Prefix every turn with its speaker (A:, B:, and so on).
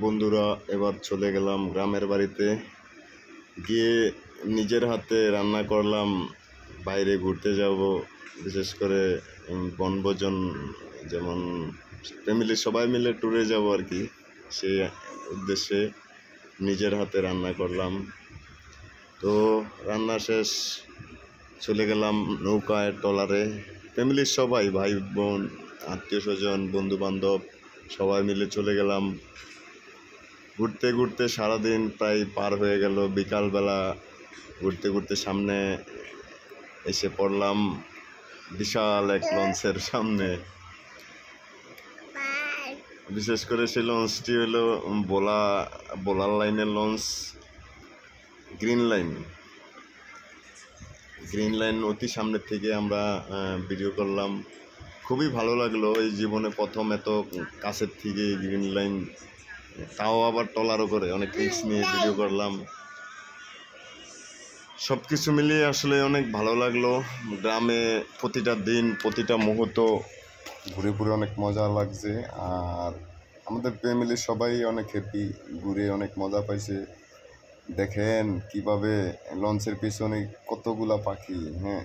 A: বন্ধুরা, এবার চলে গেলাম গ্রামের বাড়িতে। গিয়ে নিজের হাতে রান্না করলাম। বাইরে ঘুরতে যাব, বিশেষ করে বনভোজন, যেমন ফ্যামিলির সবাই মিলে ট্যুরে যাব আর কি। সেই উদ্দেশ্যে নিজের হাতে রান্না করলাম। তো রান্না শেষ, চলে গেলাম নৌকায়, ট্রলারে। ফ্যামিলির সবাই, ভাই বোন, আত্মীয় স্বজন, বন্ধু বান্ধব সবাই মিলে চলে গেলাম। ঘুরতে ঘুরতে সারাদিন প্রায় পার হয়ে গেল। বিকালবেলা ঘুরতে ঘুরতে সামনে এসে পড়লাম বিশাল এক লঞ্চের সামনে। বিশেষ করে সেই লঞ্চটি হলো বোলার লাইনের লঞ্চ। গ্রিন লাইন অতি সামনের থেকে আমরা ভিডিও করলাম। খুবই ভালো লাগলো, এই জীবনে প্রথম এত কাছের থেকে গ্রিন লাইন, তাও আবার ট্রলারও করে, অনেক রিস্ক নিয়ে ভিডিও করলাম। সব কিছু মিলিয়ে আসলে অনেক ভালো লাগলো। গ্রামে প্রতিটা দিন, প্রতিটা মুহূর্ত ঘুরে ঘুরে অনেক মজা লাগছে। আর আমাদের ফ্যামিলির সবাই অনেক হ্যাপি, ঘুরে অনেক মজা পাইছে। দেখেন কিভাবে লঞ্চের পিছনে কতগুলা পাখি। হ্যাঁ।